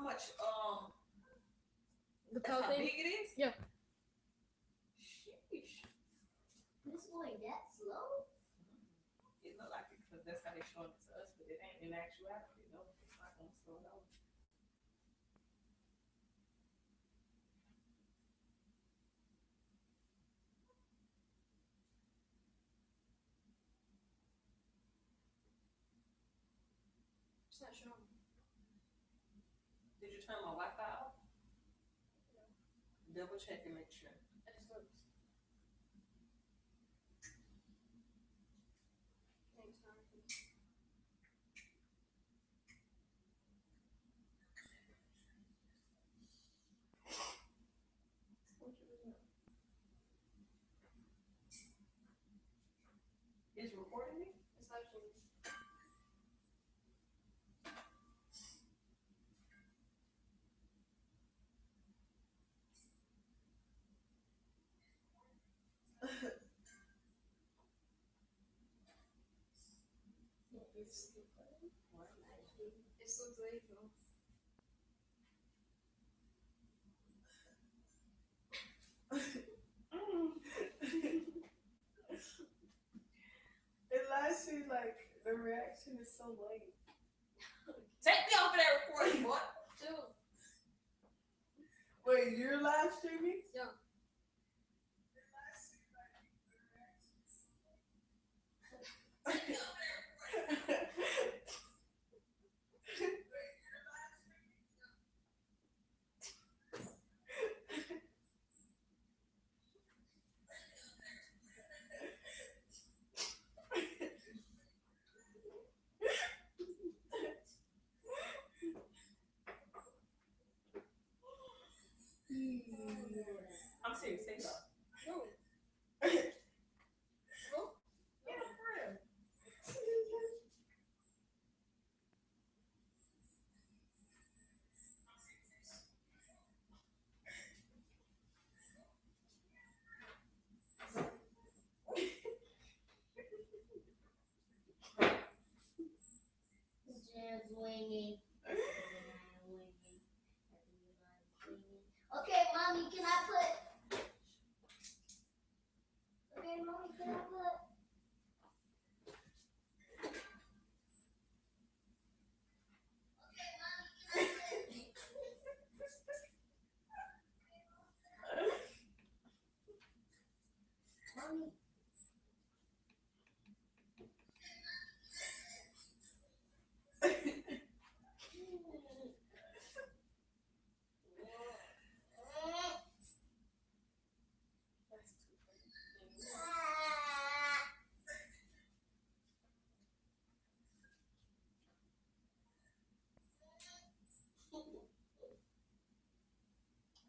how much the that's how big it is? Yeah. Sheesh. It's going that slow? It look like it because that's how they show it to us, but it ain't in actuality. No, it's not gonna slow down. It's not showing. Did you turn my Wi-Fi off? No. Double check and make sure. I just looked. Thanks, Jonathan. Is recording me? It's actually. It's so late though. It lasts you like the reaction is so late. Take me off of that recording, boy. Chill. Wait, you're live streaming? Yeah. I'm serious, say that. No. Yeah, for real. Just winging. Okay, mommy, can I put? Okay, mommy, can I put? Mommy.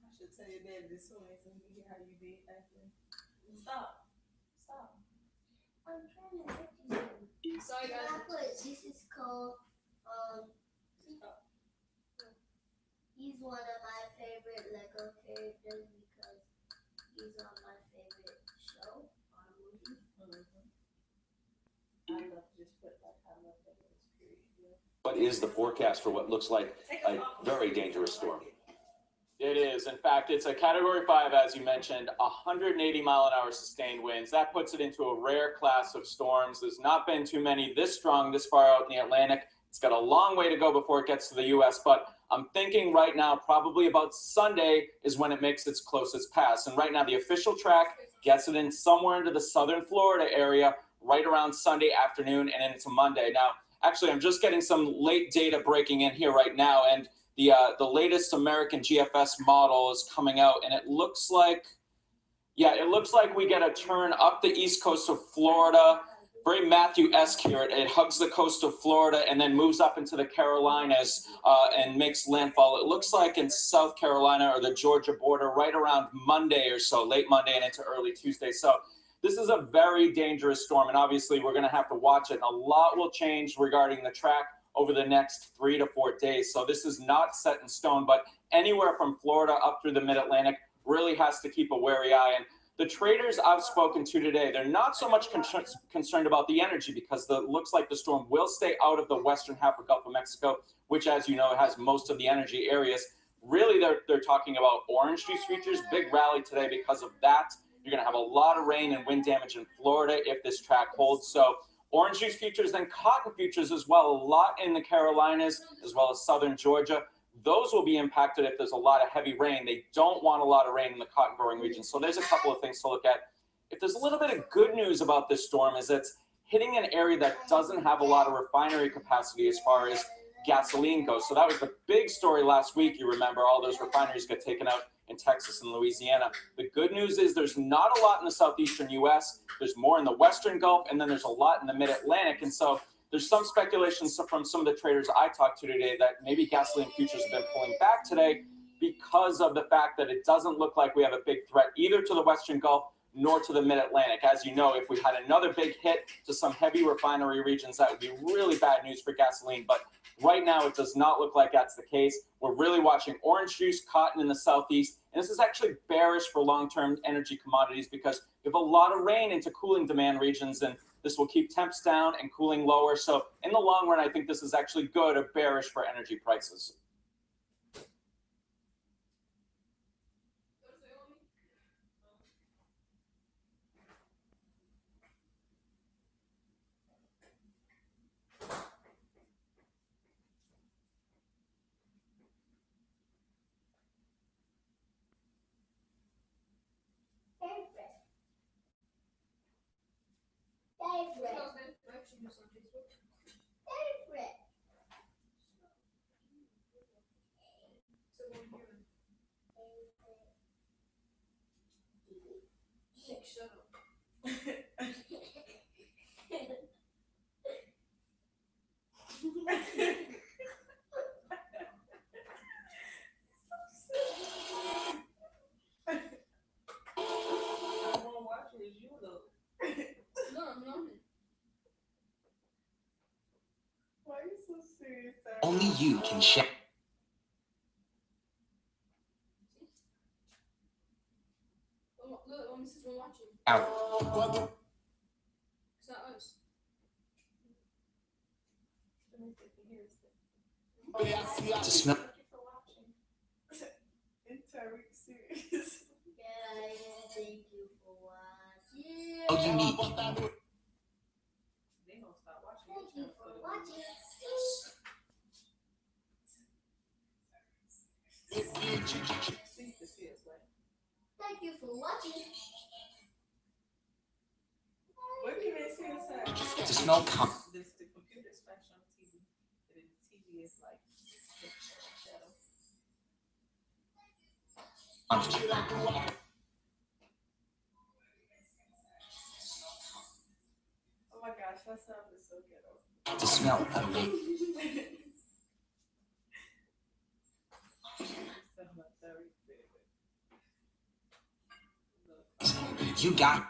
I should tell your dad this one so he can hear how you be acting. Stop. Stop. I'm trying to get you. Sorry Can I guys. put? This is called. Stop. He's one of my favorite Lego characters because he's on my favorite show or movie. I love just put like I love that little period. Yeah. What is the forecast for what looks like a very dangerous storm? It is. In fact, it's a Category 5, as you mentioned, 180-mile-an-hour sustained winds. That puts it into a rare class of storms. There's not been too many this strong this far out in the Atlantic. It's got a long way to go before it gets to the U.S., but I'm thinking right now probably about Sunday is when it makes its closest pass. And right now the official track gets it in somewhere into the southern Florida area right around Sunday afternoon and into Monday. Now, actually, I'm just getting some late data breaking in here right now, and the latest American GFS model is coming out, and it looks like, yeah, it looks like we get a turn up the east coast of Florida, very Matthew-esque here. It hugs the coast of Florida and then moves up into the Carolinas and makes landfall. It looks like in South Carolina or the Georgia border right around Monday or so, late Monday and into early Tuesday. So this is a very dangerous storm, and obviously we're going to have to watch it. And a lot will change regarding the track over the next 3 to 4 days. So this is not set in stone, but anywhere from Florida up through the mid-Atlantic really has to keep a wary eye. And The traders I've spoken to today, they're not so much concerned about the energy because it looks like the storm will stay out of the western half of Gulf of Mexico, which, as you know, has most of the energy areas. Really, they're talking about orange juice futures, big rally today because of that. You're going to have a lot of rain and wind damage in Florida if this track holds. So orange juice futures, then cotton futures as well, a lot in the Carolinas as well as southern Georgia. Those will be impacted if there's a lot of heavy rain. They don't want a lot of rain in the cotton growing region. So there's a couple of things to look at. If there's a little bit of good news about this storm is it's hitting an area that doesn't have a lot of refinery capacity as far as gasoline goes. So that was the big story last week. You remember all those refineries got taken out in Texas and Louisiana. The good news is there's not a lot in the southeastern U.S. There's more in the western Gulf, and then there's a lot in the mid-Atlantic. And so there's some speculation from some of the traders I talked to today that maybe gasoline futures have been pulling back today because of the fact that it doesn't look like we have a big threat either to the western Gulf nor to the mid-Atlantic. As you know, if we had another big hit to some heavy refinery regions, that would be really bad news for gasoline. But right now, it does not look like that's the case. We're really watching orange juice, cotton in the southeast. And this is actually bearish for long-term energy commodities because we have a lot of rain into cooling demand regions, and this will keep temps down and cooling lower. So in the long run, I think this is actually good or bearish for energy prices. Shut up. Why are you so serious? Only you can share. Look, this is one watching. Out. It's not us. To smell. Thank you for watching. Is Tariq serious? Guys, thank you for watching. Oh, unique. They gonna stop watching. Thank you for watching. Thank you for watching. What can they see inside? To smell The computer's flash on TV. And the TV is like shadow. Oh my gosh, that sound is so ghetto. To smell amazing. You got.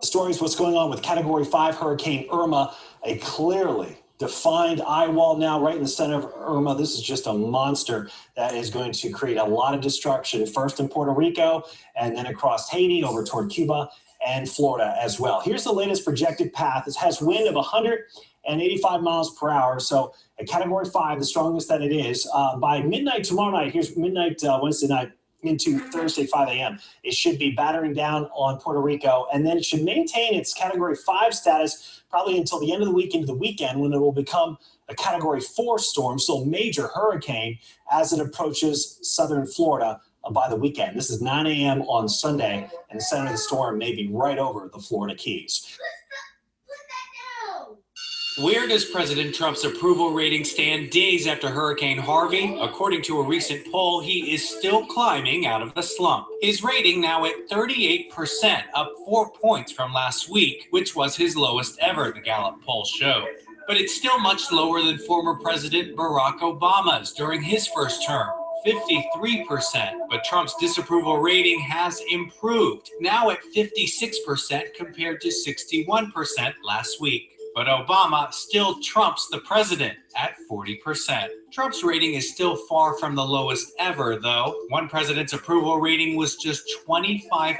Stories, what's going on with Category 5 Hurricane Irma, a clearly defined eye wall now right in the center of Irma. This is just a monster that is going to create a lot of destruction, first in Puerto Rico and then across Haiti over toward Cuba and Florida as well. Here's the latest projected path. It has wind of 185 miles per hour, so a Category 5, the strongest that it is. By midnight tomorrow night, here's midnight Wednesday night, into Thursday, 5 a.m. It should be battering down on Puerto Rico, and then it should maintain its Category 5 status probably until the end of the week into the weekend, when it will become a Category 4 storm, so a major hurricane as it approaches southern Florida by the weekend. This is 9 a.m. on Sunday, and the center of the storm may be right over the Florida Keys. Where does President Trump's approval rating stand days after Hurricane Harvey? According to a recent poll, he is still climbing out of the slump. His rating now at 38%, up 4 points from last week, which was his lowest ever, the Gallup poll showed. But it's still much lower than former President Barack Obama's during his first term. 53%, but Trump's disapproval rating has improved, now at 56% compared to 61% last week. But Obama still trumps the president at 40%. Trump's rating is still far from the lowest ever, though. One president's approval rating was just 25%.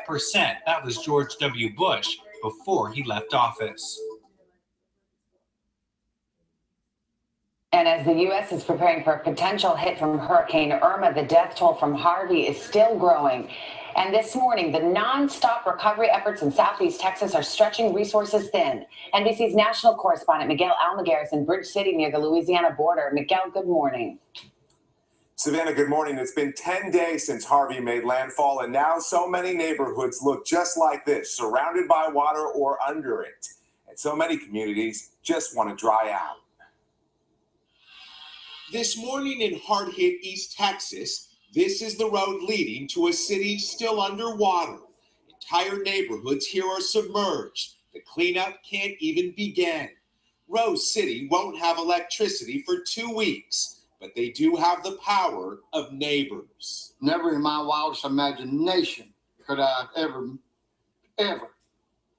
That was George W. Bush before he left office. And as the U.S. is preparing for a potential hit from Hurricane Irma, the death toll from Harvey is still growing. And this morning, the nonstop recovery efforts in Southeast Texas are stretching resources thin. NBC's national correspondent Miguel Almaguer is in Bridge City near the Louisiana border. Miguel, good morning. Savannah, good morning. It's been 10 days since Harvey made landfall, and now so many neighborhoods look just like this, surrounded by water or under it. And so many communities just want to dry out. This morning in hard-hit East Texas, this is the road leading to a city still underwater. Entire neighborhoods here are submerged. The cleanup can't even begin. Rose City won't have electricity for 2 weeks, but they do have the power of neighbors. Never in my wildest imagination could I ever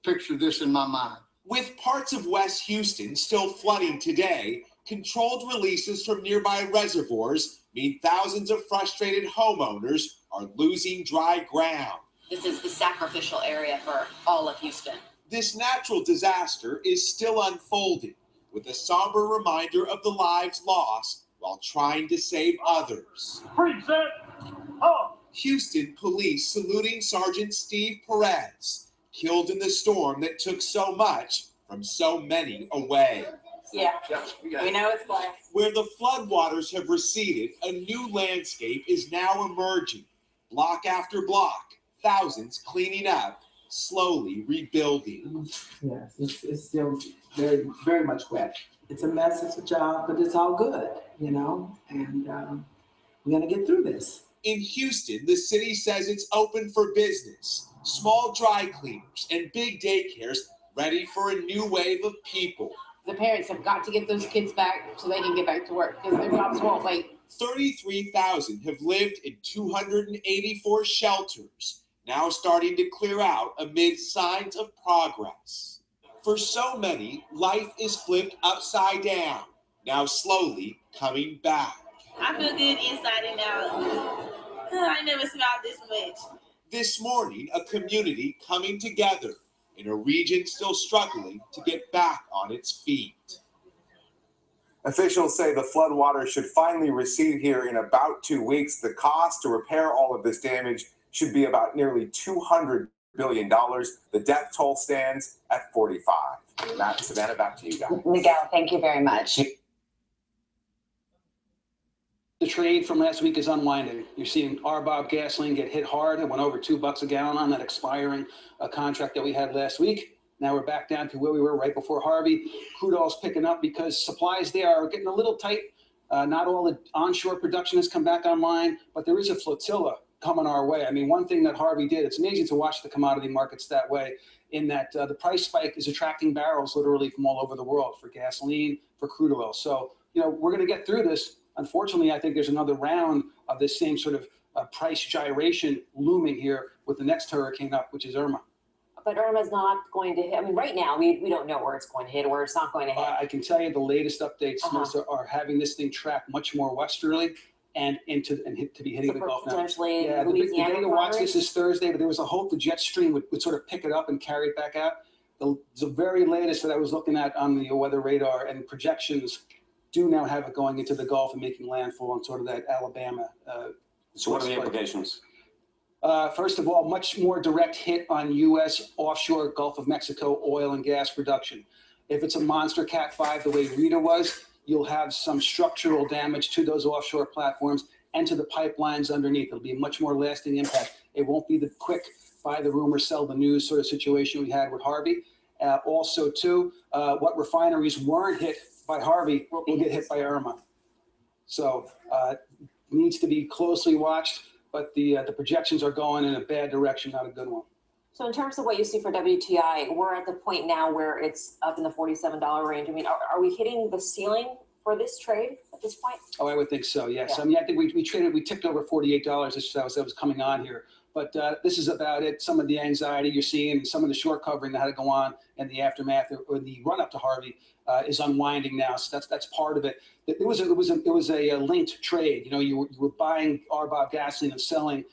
picture this in my mind. With parts of West Houston still flooding today, controlled releases from nearby reservoirs mean thousands of frustrated homeowners are losing dry ground. This is the sacrificial area for all of Houston. This natural disaster is still unfolding, with a somber reminder of the lives lost while trying to save others. Houston police saluting Sergeant Steve Perez, killed in the storm that took so much from so many away. Yeah, we know it's black. Where the floodwaters have receded, a new landscape is now emerging. Block after block, thousands cleaning up, slowly rebuilding. Yes, it's still very, very much wet. It's a mess, it's a job, but it's all good, you know, and we're going to get through this. In Houston, the city says it's open for business. Small dry cleaners and big daycares ready for a new wave of people. The parents have got to get those kids back so they can get back to work because their jobs won't wait. 33,000 have lived in 284 shelters, now starting to clear out amid signs of progress. For so many, life is flipped upside down, now slowly coming back. I feel good inside and out. I never smiled this much. This morning, a community coming together in a region still struggling to get back on its feet. Officials say the floodwaters should finally recede here in about 2 weeks. The cost to repair all of this damage should be about nearly $200 billion. The death toll stands at 45. Matt and Savannah, back to you guys. Miguel, thank you very much. The trade from last week is unwinding. You're seeing RBOB gasoline get hit hard. It went over $2 a gallon on that expiring contract that we had last week. Now we're back down to where we were right before Harvey. Crude oil's picking up because supplies there are getting a little tight. Not all the onshore production has come back online, but there is a flotilla coming our way. I mean, one thing that Harvey did, it's amazing to watch the commodity markets that way, in that the price spike is attracting barrels literally from all over the world for gasoline, for crude oil. So, you know, we're going to get through this. Unfortunately, I think there's another round of this same sort of price gyration looming here with the next hurricane up, which is Irma. But Irma's not going to hit. I mean, right now, we don't know where it's going to hit or where it's not going to hit. I can tell you the latest updates, Melissa, are having this thing track much more westerly and to be hitting the Gulf now. Potentially, yeah, the day to watch this is Thursday, but there was a hope the jet stream would sort of pick it up and carry it back out. The very latest that I was looking at on the weather radar and projections do now have it going into the Gulf and making landfall on sort of that Alabama. So what are the implications? First of all, much more direct hit on U.S. offshore Gulf of Mexico oil and gas production. If it's a monster Cat 5 the way Rita was, you'll have some structural damage to those offshore platforms and to the pipelines underneath. It'll be a much more lasting impact. It won't be the quick buy the rumor, sell the news sort of situation we had with Harvey. Also, too, what refineries weren't hit by Harvey will get hit by Irma. So needs to be closely watched, but the projections are going in a bad direction, not a good one. So in terms of what you see for WTI, we're at the point now where it's up in the $47 range. I mean, are we hitting the ceiling for this trade? at this point? Oh, I would think so, yes. Yeah. I mean, I think we ticked over $48 as I was coming on here. But this is about it. Some of the anxiety you're seeing and some of the short covering that had to go on in the aftermath or the run up to Harvey is unwinding now. So that's part of it. It was a linked trade. You know, you were buying RBOB gasoline and selling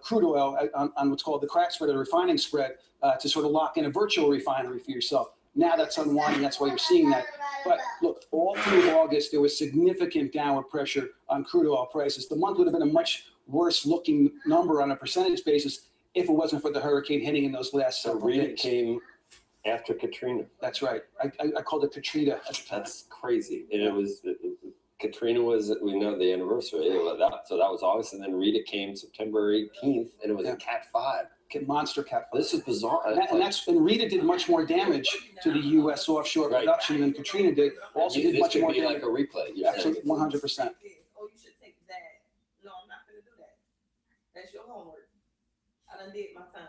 crude oil on what's called the crack spread or the refining spread to sort of lock in a virtual refinery for yourself. Now that's unwinding. That's why you're seeing that. But look, all through August, there was significant downward pressure on crude oil prices. The month would have been a much worse looking number on a percentage basis if it wasn't for the hurricane hitting in those last several Rita days. came after Katrina. That's right. I called it Katrina. That's crazy. And it was, Katrina was, we know the anniversary. So that was August. And then Rita came September 18th and it was a Cat 5. Monster Cat 5. This is bizarre. And Rita did much more damage to the U.S. offshore production than Katrina did. Also did much more damage. Like a replay. Absolutely, 100%. Oh, you should take that. No, I'm not going to do that. That's your homework. I done did my time.